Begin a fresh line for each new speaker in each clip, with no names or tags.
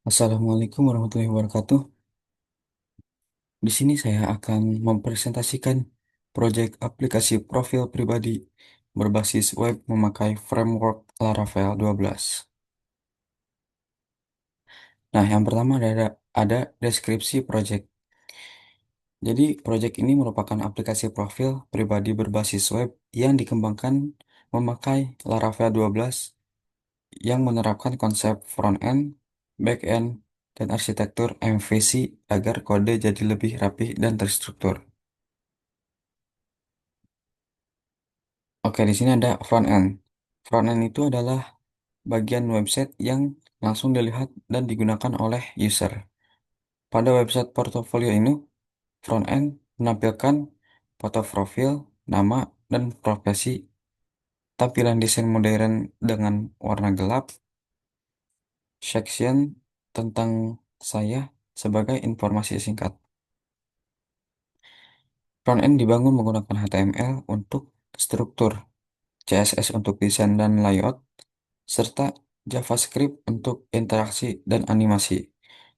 Assalamualaikum warahmatullahi wabarakatuh. Di sini saya akan mempresentasikan proyek aplikasi profil pribadi berbasis web memakai framework Laravel 12. Nah, yang pertama ada deskripsi proyek. Jadi, proyek ini merupakan aplikasi profil pribadi berbasis web yang dikembangkan memakai Laravel 12 yang menerapkan konsep front-end, back-end, dan arsitektur MVC agar kode jadi lebih rapih dan terstruktur. Oke, di sini ada front-end. Front-end itu adalah bagian website yang langsung dilihat dan digunakan oleh user. Pada website portofolio ini, front-end menampilkan foto profil, nama, dan profesi, tampilan desain modern dengan warna gelap, section tentang saya sebagai informasi singkat. Front-end dibangun menggunakan HTML untuk struktur, CSS untuk desain dan layout, serta JavaScript untuk interaksi dan animasi.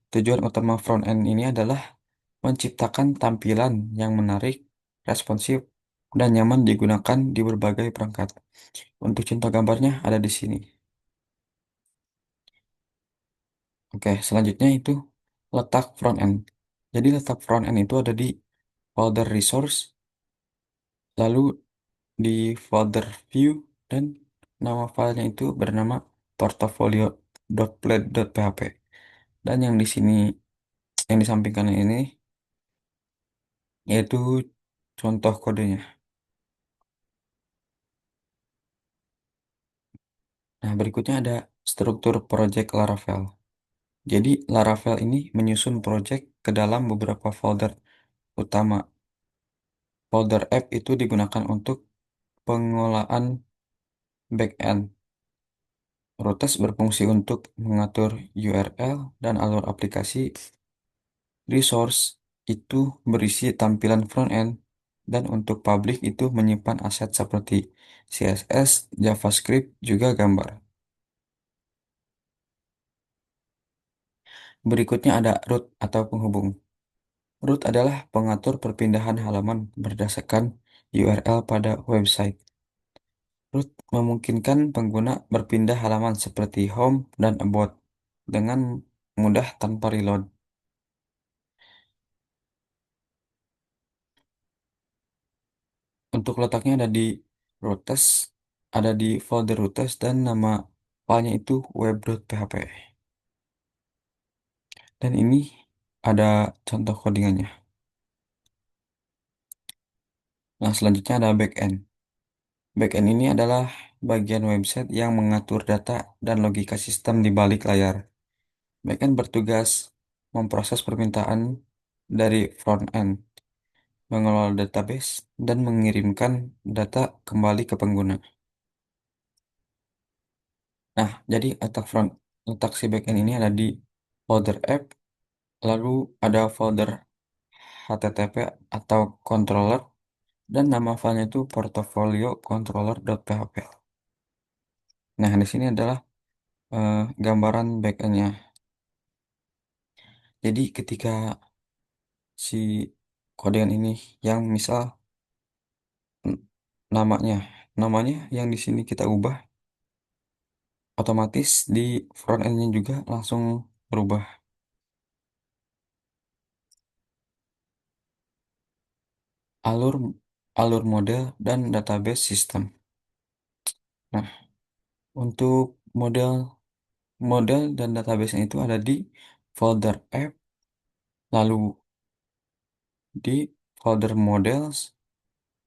Tujuan utama front-end ini adalah menciptakan tampilan yang menarik, responsif, dan nyaman digunakan di berbagai perangkat. Untuk contoh gambarnya ada di sini. Oke, selanjutnya itu letak front-end. Jadi letak front-end itu ada di folder resource, lalu di folder view, dan nama filenya itu bernama portfolio.plate.php. Dan yang di sini, yang di samping kanan ini, yaitu contoh kodenya. Nah, berikutnya ada struktur project Laravel. Jadi, Laravel ini menyusun project ke dalam beberapa folder utama. Folder app itu digunakan untuk pengelolaan backend. Routes berfungsi untuk mengatur URL dan alur aplikasi. Resource itu berisi tampilan front-end, dan untuk public itu menyimpan aset seperti CSS, JavaScript, juga gambar. Berikutnya ada root atau penghubung. Root adalah pengatur perpindahan halaman berdasarkan URL pada website. Root memungkinkan pengguna berpindah halaman seperti home dan about dengan mudah tanpa reload. Untuk letaknya ada di routes, ada di folder routes, dan nama filenya itu web.php. Dan ini ada contoh codingannya. Nah, selanjutnya ada backend. Backend ini adalah bagian website yang mengatur data dan logika sistem di balik layar. Backend bertugas memproses permintaan dari front-end, mengelola database, dan mengirimkan data kembali ke pengguna. Nah, jadi letak si backend ini ada di folder app, lalu ada folder HTTP atau controller, dan nama filenya itu portfolio controller.php. Nah, di sini adalah gambaran backendnya. Jadi ketika si kodean ini yang misal n- namanya, namanya yang di sini kita ubah, otomatis di front endnya juga langsung berubah. Alur alur model dan database sistem. Nah, untuk model model dan database itu ada di folder app, lalu di folder models,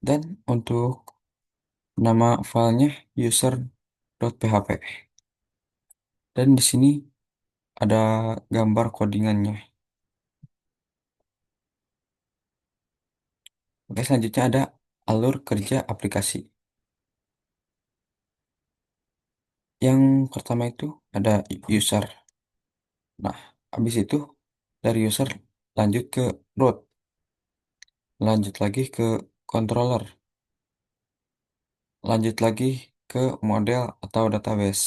dan untuk nama filenya user.php. Dan di sini ada gambar codingannya. Oke, selanjutnya ada alur kerja aplikasi. Yang pertama itu ada user. Nah, habis itu dari user lanjut ke root, lanjut lagi ke controller, lanjut lagi ke model atau database.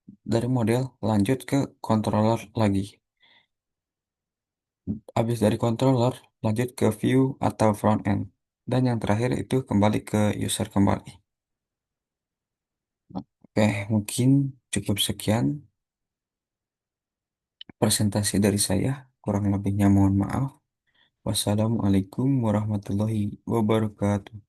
Dari model lanjut ke controller lagi. Habis dari controller lanjut ke view atau front end. Dan yang terakhir itu kembali ke user kembali. Oke, mungkin cukup sekian presentasi dari saya. Kurang lebihnya mohon maaf. Wassalamualaikum warahmatullahi wabarakatuh.